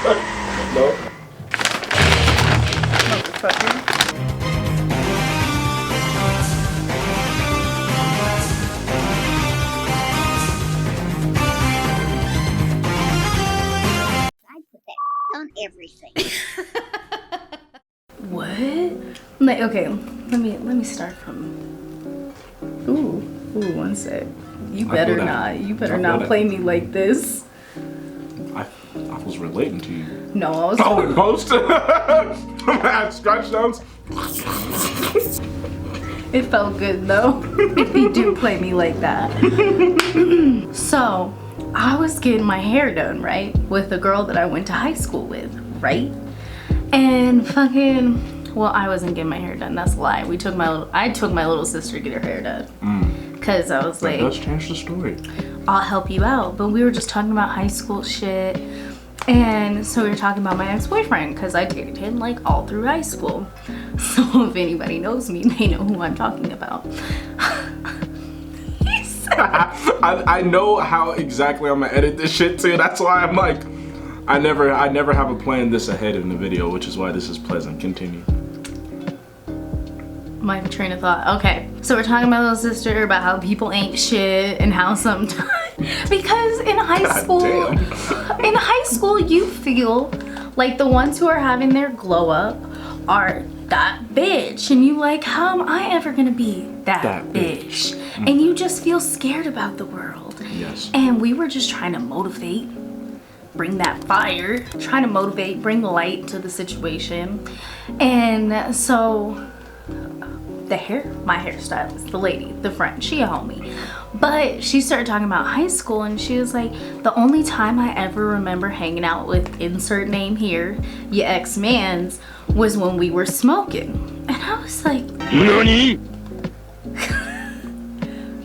Nope. Motherfucker. On everything. What? Like, okay, let me start from. Ooh, one sec. You better not play me like this. I was relating to you. No, I was. Oh, in post. Mad scratch downs. It felt good though. If you do play me like that. So, I was getting my hair done, right? With a girl that I went to high school with, right? And fucking, well, I wasn't getting my hair done. That's a lie. I took my little sister to get her hair done. Cause I was like, let's change the story. I'll help you out. But we were just talking about high school shit. And so we were talking about my ex-boyfriend because I dated him like all through high school. So if anybody knows me, they know who I'm talking about. I know how exactly I'm gonna edit this shit too. That's why I'm like, I never have a plan this ahead in the video, which is why this is pleasant. Continue. My train of thought. Okay, so we're talking about little sister about how people ain't shit and how sometimes because in high school you feel like the ones who are having their glow up are that bitch, and you like, how am I ever gonna be that bitch? And you just feel scared about the world. Yes. And we were just trying to motivate, bring that fire, trying to motivate, bring light to the situation. And so my hairstylist, the lady, the friend, she a homie, but she started talking about high school, and she was like, the only time I ever remember hanging out with insert name here, your ex-man's, was when we were smoking. And I was like, NANI?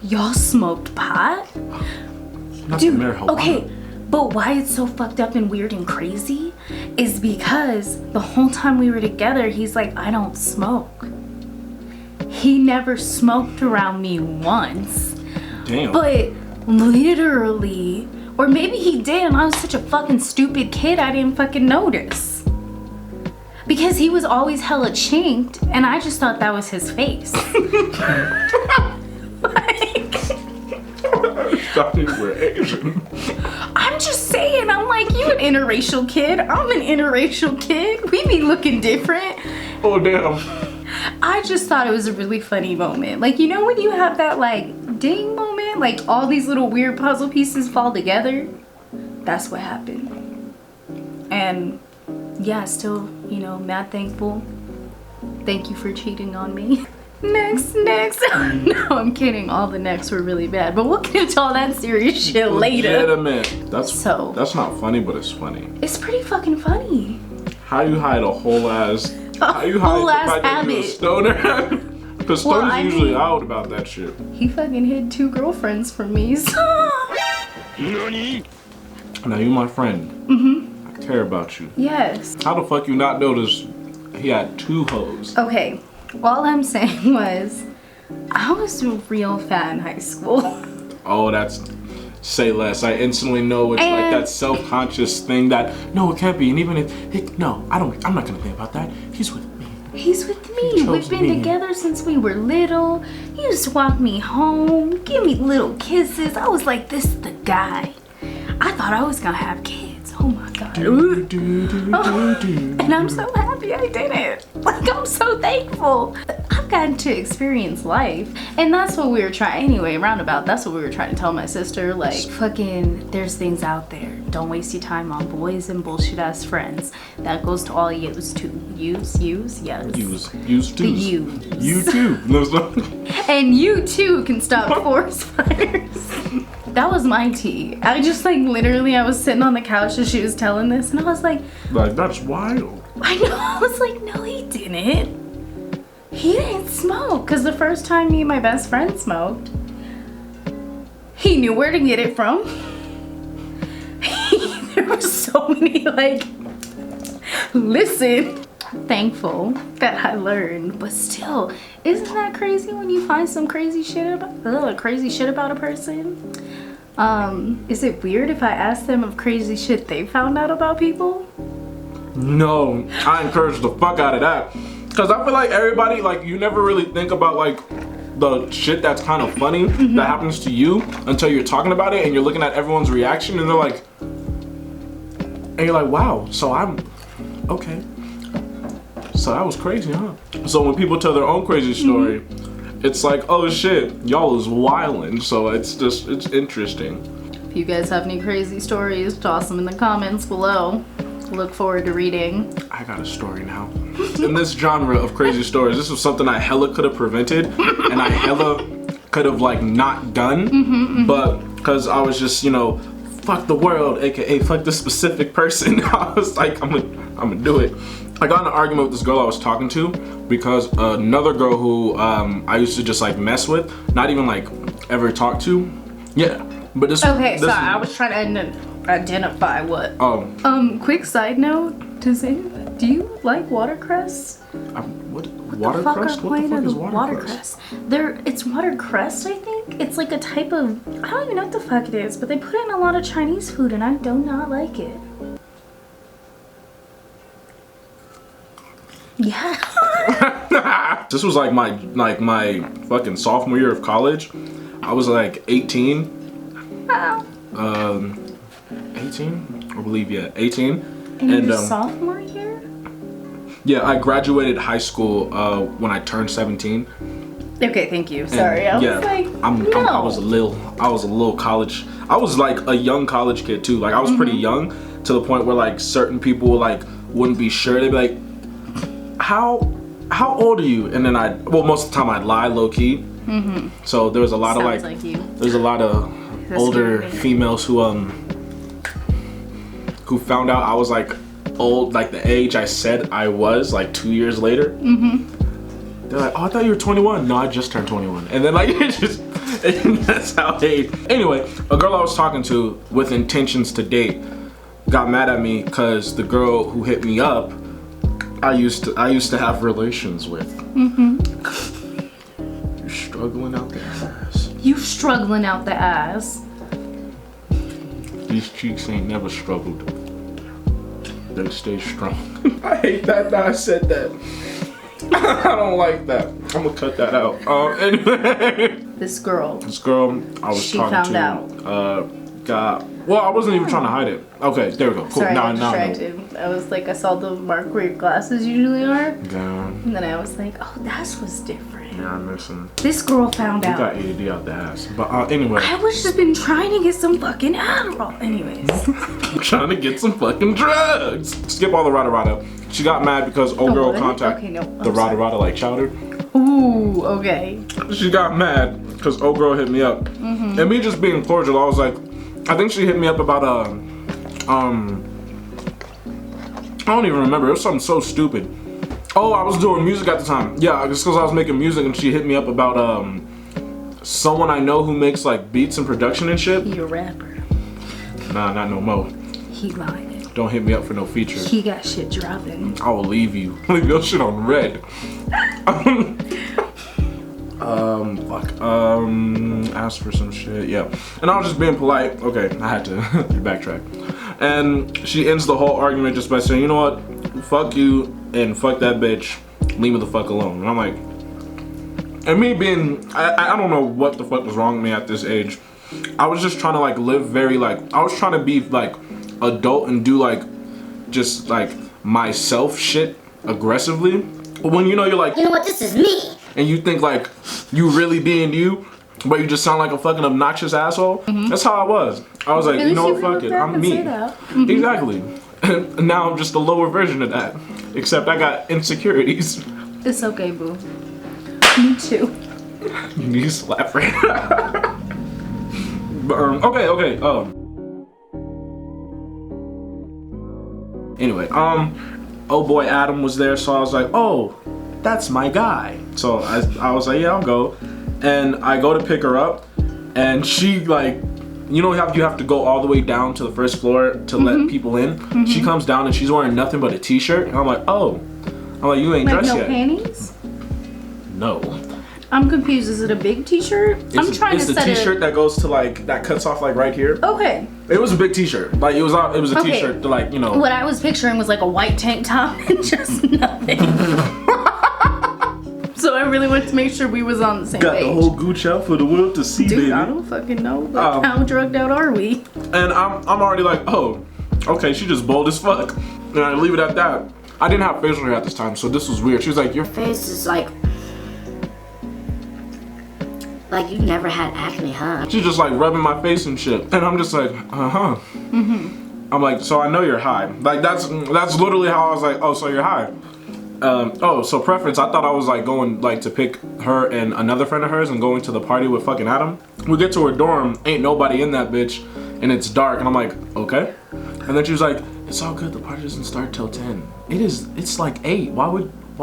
Y'all smoked pot? Dude, marijuana. Okay, but why it's so fucked up and weird and crazy is because the whole time we were together, he's like, I don't smoke. He never smoked around me once. Damn. But literally, or maybe he did and I was such a fucking stupid kid I didn't fucking notice. Because he was always hella chinked and I just thought that was his face. We're Asian. I'm just saying, I'm like, you an interracial kid, I'm an interracial kid. We be looking different. Oh damn. I just thought it was a really funny moment. Like, you know when you have that like ding moment, like all these little weird puzzle pieces fall together? That's what happened. And yeah, still, you know, mad thankful. Thank you for cheating on me. Next. No, I'm kidding. All the next were really bad, but we'll get into all that serious shit later. Legitimate. That's not funny, but it's funny. It's pretty fucking funny. How you hide a whole ass habit. Stoner? Because stoners usually out about that shit. He fucking hid 2 girlfriends from me. So. NANI? Now you my friend. I care about you. Yes. How the fuck you not notice he had 2 hoes? Okay. All I'm saying was, I was a real fat in high school. Oh, that's, say less. I instantly know it's like that self-conscious thing that, no, it can't be. And even if, no, I'm not gonna think about that. He's with me. He's with me. We've been together since we were little. He used to walk me home, give me little kisses. I was like, this is the guy. I thought I was gonna have kids. Oh my God. And I'm so happy I did it. Like, I'm so thankful. I've gotten to experience life. And that's what we were trying, anyway, roundabout, that's what we were trying to tell my sister. Like, fucking, there's things out there. Don't waste your time on boys and bullshit ass friends. That goes to all yous too. Yes. Use too. The yous. You too. And you too can stop forest fires. That was my tea. I just like literally I was sitting on the couch as she was telling this and I was like that's wild. I know. I was like, no, he didn't. He didn't smoke. Because the first time me and my best friend smoked, he knew where to get it from. There were so many like, listen. Thankful that I learned, but still, isn't that crazy when you find some crazy shit about a person? Is it weird if I ask them of crazy shit they found out about people? No, I encourage the fuck out of that. Cause I feel like everybody, like, you never really think about like the shit that's kind of funny that happens to you until you're talking about it and you're looking at everyone's reaction and they're like, and you're like, wow, so I'm, okay. So that was crazy, huh? So when people tell their own crazy story, it's like, oh shit, y'all is wildin'. So it's just, it's interesting. If you guys have any crazy stories, toss them in the comments below. Look forward to reading. I got a story now. In this genre of crazy stories, this was something I hella could have prevented and I hella could have like not done, but because I was just, you know, fuck the world, aka fuck this specific person, I was like, I'm gonna do it. I got in an argument with this girl I was talking to because another girl who I used to just like mess with, not even like ever talk to. Yeah, but this. Okay, sorry, I was trying to identify what. Quick side note, do you like watercress? What Watercress? watercress? What the fuck is watercress? It's watercress, I think. It's like a type of, I don't even know what the fuck it is, but they put it in a lot of Chinese food and I do not like it. Yeah. This was like my fucking sophomore year of college. I was like 18. Wow. 18? I believe, yeah, 18. And your sophomore year? Yeah, I graduated high school when I turned 17. Okay, thank you. Sorry, I was like, no. I was a little college. I was like a young college kid too. Like I was pretty young to the point where like certain people like wouldn't be sure. They'd be like, how old are you? And then most of the time I'd lie low key. So there was a lot of like there's a lot of older females who found out I was like old, like the age I said I was, like 2 years later. They're like, oh, I thought you were 21. No, I just turned 21. And then like it's just, and that's how they. Anyway, a girl I was talking to with intentions to date got mad at me because the girl who hit me up, I used to have relations with. You're struggling out the ass. You struggling out the ass. These cheeks ain't never struggled. They stay strong. I hate that I said that. I don't like that. I'm gonna cut that out. Anyway. This girl I was she talking found to. out. Well, I wasn't even trying to hide it. Okay, there we go. Cool. Sorry, I Now. got distracted. I was like, I saw the mark where your glasses usually are. Yeah. And then I was like, oh, that was different. Yeah, I'm missing. This girl found You out. got ADD out the ass. But anyway. I was just been trying to get some fucking Adderall. Anyways. Trying to get some fucking drugs. Skip all the rada. She got mad because old girl contacted the rada like chowder. Ooh, okay. She got mad because old girl hit me up. And me just being cordial, I was like, I think she hit me up about I don't even remember. It was something so stupid. Oh, I was doing music at the time. Yeah, it's because I was making music and she hit me up about someone I know who makes like beats and production and shit. He a rapper. Nah, not no more. He lying. Don't hit me up for no feature. He got shit dropping. I will leave you. Leave your shit on red. Ask for some shit, yeah. And I was just being polite. Okay, I had to backtrack. And she ends the whole argument just by saying, you know what? Fuck you and fuck that bitch. Leave me the fuck alone. And I'm like, and me being, I don't know what the fuck was wrong with me at this age. I was just trying to like live very like, I was trying to be like adult and do like, just like myself shit aggressively. But when you know you're like, You know what? This is me. and you think like you really being you, but you just sound like a fucking obnoxious asshole. That's how I was. I was like, you know what, fuck it, I'm me. Exactly. And now I'm just a lower version of that. Except I got insecurities. It's okay, boo. Me too. You need to slap right now. But, okay. Anyway, oh boy Adam was there, so I was like, oh, that's my guy. So I was like, yeah, I'll go. And I go to pick her up, and she like, you know how you have to go all the way down to the first floor to let people in? She comes down and she's wearing nothing but a t-shirt, and I'm like, oh. I'm like, you ain't Like dressed no yet. panties? No. I'm confused. Is it a big t-shirt? I'm trying it's to the set t-shirt that goes to like that cuts off like right here. Okay. It was a big t-shirt. Like it was a Okay. t-shirt to like, you know. What I was picturing was like a white tank top and just nothing. So I really wanted to make sure we was on the same Got page. the whole gooch out for the world to see, Dude, baby. I don't fucking know. Like, how drugged out are we? And I'm already like, oh, okay, she just bold as fuck. And I leave it at that. I didn't have facial hair at this time, so this was weird. She was like, your Face is like you've never had acne, huh? She's just like rubbing my face and shit. And I'm just like, uh-huh. I'm like, so I know you're high. Like that's literally how I was like, oh, so you're high. Oh, so preference, I thought I was like going like to pick her and another friend of hers and going to the party with fucking Adam. We get to her dorm, ain't nobody in that bitch, and it's dark, and I'm like, okay. And then she was like, it's all good, the party doesn't start till 10. It's like 8. Why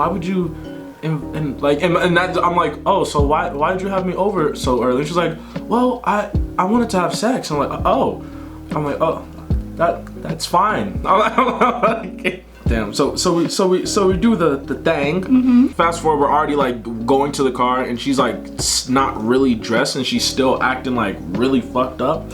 would you and that I'm like, oh, so why did you have me over so early? And she's like, well, I wanted to have sex. I'm like, oh. I'm like, oh, that's fine. I'm like, damn. So we do the thing. Fast forward, we're already like going to the car, and she's like not really dressed, and she's still acting like really fucked up.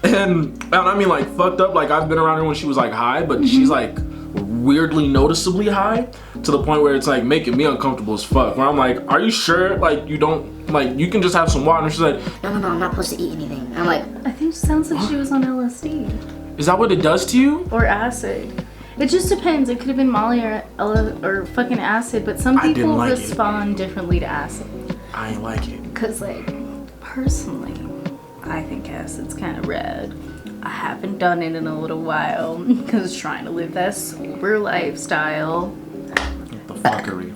And I mean like fucked up. Like I've been around her when she was like high, but she's like weirdly noticeably high to the point where it's like making me uncomfortable as fuck. Where I'm like, are you sure? Like you don't like you can just have some water? And she's like, No, I'm not supposed to eat anything. I'm like, I think it sounds like she was on LSD. is that what it does to you? Or acid. It just depends. It could have been Molly or fucking acid, but some I didn't people like it. respond differently to acid. I ain't like it. Cause like, personally, I think acid's kind of rad. I haven't done it in a little while because trying to live that sober lifestyle. The fuckery.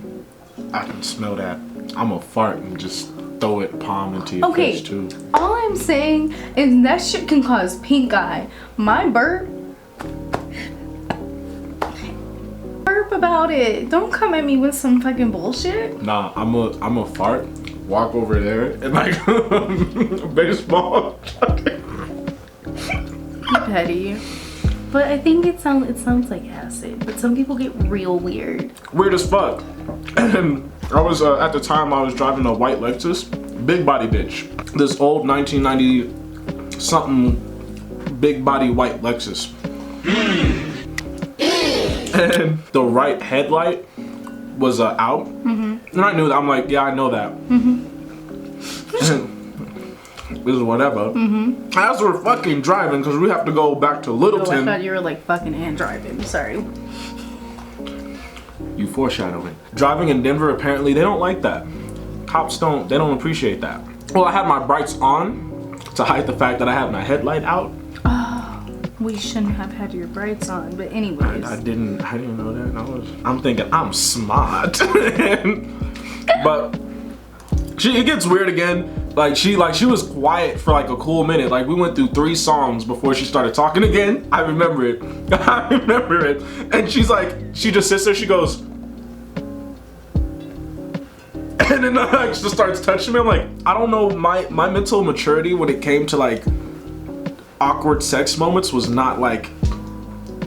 I can smell that. I'm a fart and just throw it palm into your Okay, face too. all I'm saying is that shit can cause pink eye. My burp about it. Don't come at me with some fucking bullshit. Nah, I'm a fart, walk over there and like baseball. Petty. But I think it sounds like acid. But some people get real weird. Weird as fuck. And I was at the time I was driving a white Lexus, big body bitch. This old 1990 something big body white Lexus. And the right headlight was out. And I knew that. I'm like, yeah, I know that. This is whatever. As we're fucking driving, because we have to go back to Oh, I Littleton. thought you were like fucking and driving. Sorry. You foreshadowing. Driving in Denver, apparently they don't like that. Cops they don't appreciate that. Well, I had my brights on to hide the fact that I had my headlight out. We shouldn't have had your brights on, but anyways. I didn't know that. I'm thinking I'm smart. But it gets weird again. Like she was quiet for like a cool minute. Like we went through 3 songs before she started talking again. I remember it. And she's like, she just sits there, she goes, and then like just starts touching me. I'm like, I don't know, my mental maturity when it came to like awkward sex moments was not like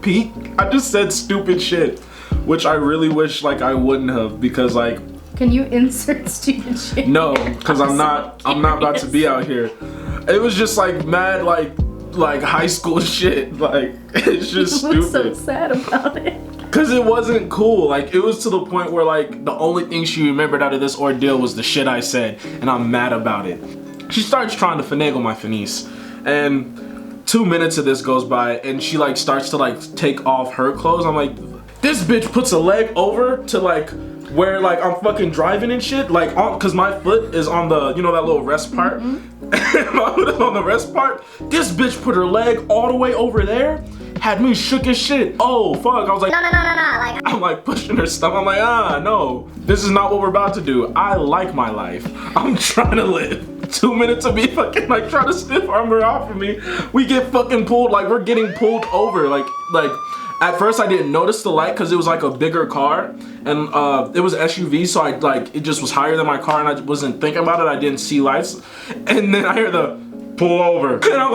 peak. I just said stupid shit, which I really wish like I wouldn't have, because like, Can you insert stupid shit? no, because I'm not about to be out here. It was just like mad like high school shit. Like it's just You look so stupid. sad about it. Cause it wasn't cool. Like it was to the point where like the only thing she remembered out of this ordeal was the shit I said, and I'm mad about it. She starts trying to finagle my finesse, and 2 minutes of this goes by, and she like starts to like take off her clothes. I'm like, this bitch puts a leg over to like where like I'm fucking driving and shit, like cause my foot is on the, you know, that little rest part. My foot is on the rest part. This bitch put her leg all the way over there, had me shook as shit. Oh fuck, I was like, No. Like, I'm like pushing her stomach. I'm like, no, this is not what we're about to do. I like my life. I'm trying to live. 2 minutes of me fucking like trying to stiff arm her off of me. We get fucking pulled, like we're getting pulled over. Like at first I didn't notice the light because it was like a bigger car, and it was an SUV, so I like, it just was higher than my car, and I wasn't thinking about it. I didn't see lights, and then I hear the pull over, and I'm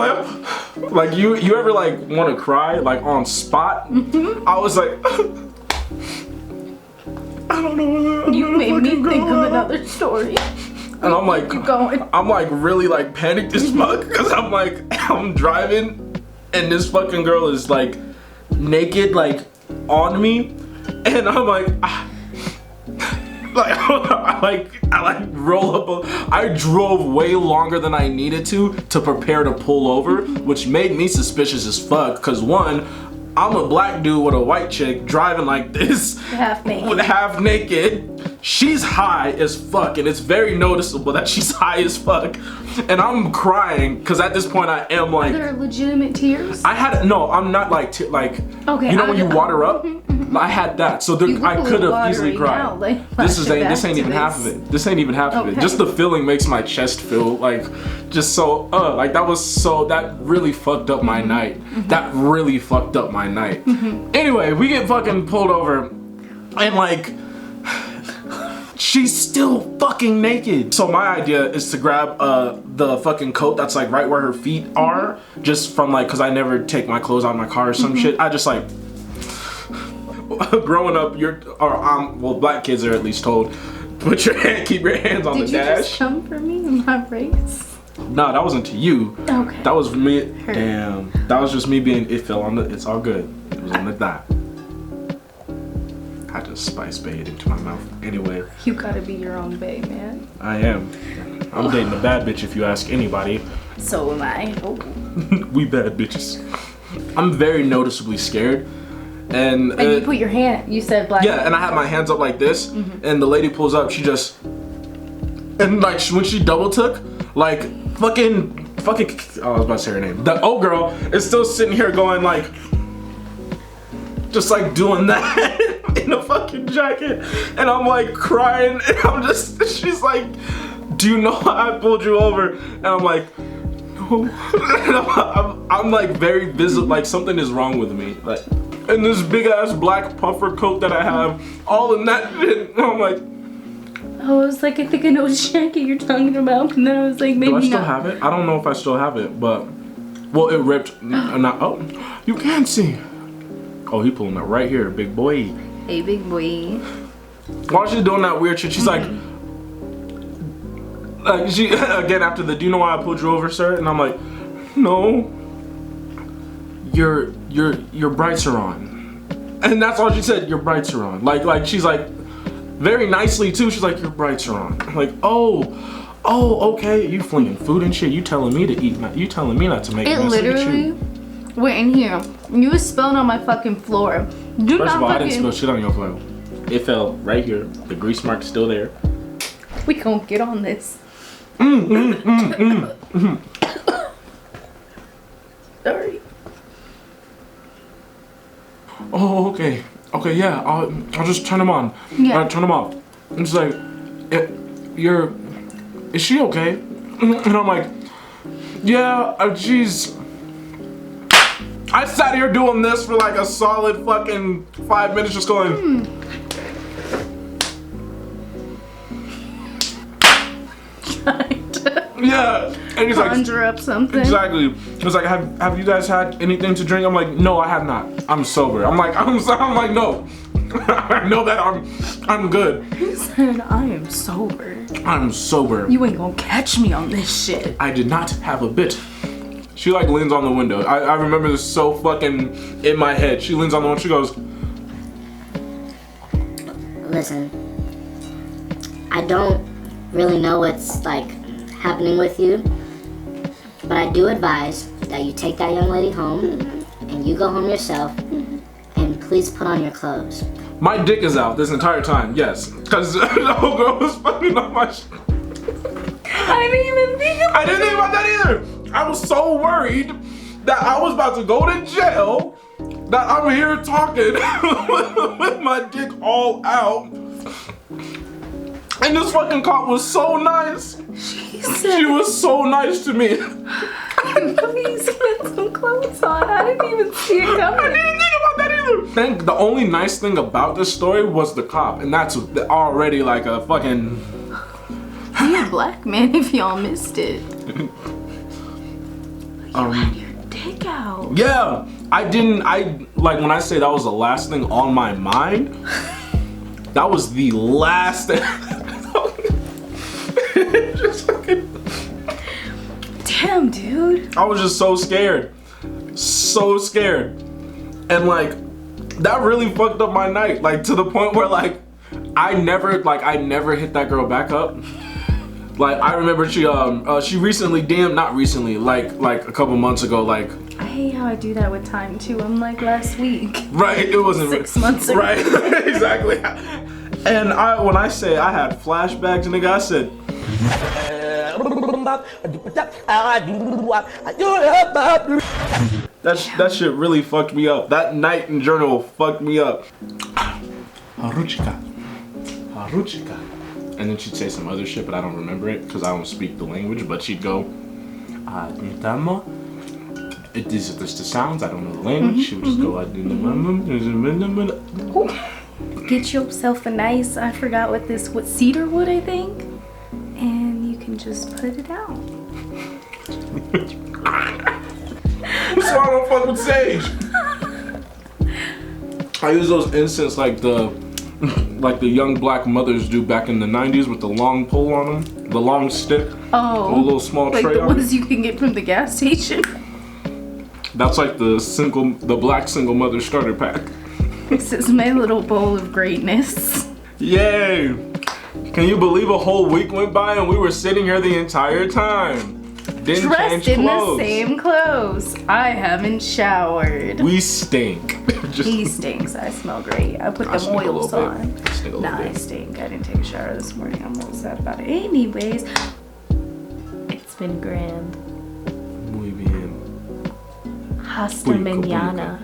like you ever like want to cry like on spot? I was like, I don't know You made me think of another story. And I'm like, Keep going. I'm like really like panicked as fuck because I'm like, I'm driving and this fucking girl is like naked, like on me, and I'm like, I roll up. I drove way longer than I needed to prepare to pull over, which made me suspicious as fuck. Cause one, I'm a black dude with a white chick driving like this, Half naked. half naked. She's high as fuck, and it's very noticeable that she's high as fuck. And I'm crying because at this point I am like. Are there legitimate tears? I had no. I'm not like Okay, You know when you water up. I had that, so there, You look I a could little have easily watery cried. now, like, This flashing ain't back even to half of this. it. This ain't even half of it. Okay. Just the feeling makes my chest feel like just so like that really fucked up my night. That really fucked up my night. Anyway, we get fucking pulled over and like she's still fucking naked. So my idea is to grab the fucking coat that's like right where her feet are, just from like, cause I never take my clothes out of my car or some shit. I just like growing up, well, black kids are at least told, keep your hands on Did the you dash. just come for me in my race? No, that wasn't to you. Okay. That was me. Damn. That was just me being. It fell on the. It's all good. It was on the dot. I just spice bait into my mouth. Anyway, You gotta be your own bae, man. I am. I'm dating a bad bitch if you ask anybody. So am I. Oh. We bad bitches. I'm very noticeably scared. And you put your hand. You said black. yeah, and I have my hands up like this, and the lady pulls up. She just, and like when she double took, like fucking. Oh, I was about to say her name. The old girl is still sitting here going like, just like doing that in a fucking jacket, and I'm like crying, and I'm just. She's like, "Do you know I pulled you over?" And I'm like, "No." And I'm like very visible, like something is wrong with me, like. And this big ass black puffer coat that I have, all in that shit. And I'm like, I was like, I think I know which jacket you're talking about, and then I was like, maybe do I still not. have it? I don't know if I still have it, but well, it ripped. Not. Oh, you can see. Oh, he pulling up right here, big boy. Hey, big boy. While she's doing that weird shit, she's like she again after the. Do you know why I pulled you over, sir? And I'm like, no. Your brights are on, and that's all she said. Your brights are on. Like she's like, very nicely too. She's like, your brights are on. I'm like, oh, okay. You flinging food and shit. You telling me to eat? You telling me not to make? It mess. Look at literally you. went in here. You was spilling on my fucking floor. Do First not of all, I didn't fucking. spill shit on your floor. It fell right here. The grease mark's still there. We gonna get on this. Sorry. Oh, okay. Okay, yeah. I'll just turn them on. Yeah. Turn them off. And it's like, is she okay? And I'm like, yeah, she's. I sat here doing this for like a solid fucking 5 minutes just going. Trying to Yeah. And he's like, conjure up something. exactly. He was like, have you guys had anything to drink? I'm like, no, I have not. I'm sober. I'm like, no. I know that I'm good. He said, I am sober. I'm sober. You ain't gonna catch me on this shit. I did not have a bit. She like leans on the window. I remember this so fucking in my head. She leans on the window. She goes, Listen, I don't really know what's like happening with you, but I do advise that you take that young lady home and you go home yourself, and please put on your clothes. my dick is out this entire time. Yes, because the whole girl was fucking on my shit. I didn't even think about I didn't think about that either. I was so worried that I was about to go to jail that I'm here talking with my dick all out. And this fucking cop was so nice. She was so nice to me. Please put some clothes on. I didn't even see it I coming. didn't think about that either. The only nice thing about this story was the cop, and that's already like a fucking. Be a black man if y'all missed it. You had your dick out. Yeah, I like when I say that was the last thing on my mind. That was the last. Just fucking. Damn, dude. I was just so scared. So scared. And like, that really fucked up my night. Like, to the point where like, I never hit that girl back up. Like, I remember she recently, not recently, like a couple months ago, like. I hate how I do that with time too. I'm like last week. Right, it wasn't 6 months ago. Right, exactly. And when I say I had flashbacks, nigga, I said. That shit really fucked me up. That night in journal fucked me up. Haruchika. And then she'd say some other shit, but I don't remember it because I don't speak the language. But she'd go, it is just the sounds. I don't know the language. She would just go, Get yourself a nice, I forgot what cedar wood, I think, and you can just put it out. That's why I don't fuck with sage. I use those incense like the young black mothers do back in the 90s with the long pole on them, the long stick, Oh, with a little small like tray the on it. ones you can get from the gas station. That's like the black single mother starter pack. This is my little bowl of greatness. Yay! Can you believe a whole week went by and we were sitting here the entire time? Didn't Dressed change in clothes. the same clothes. I haven't showered. We stink. He stinks. I smell great. I put I them stink a little oils bit. on. I stink a little Nah, I bit. stink. I didn't take a shower this morning. I'm a little sad about it. Anyways, it's been grand. Muy bien. Hasta Público, mañana.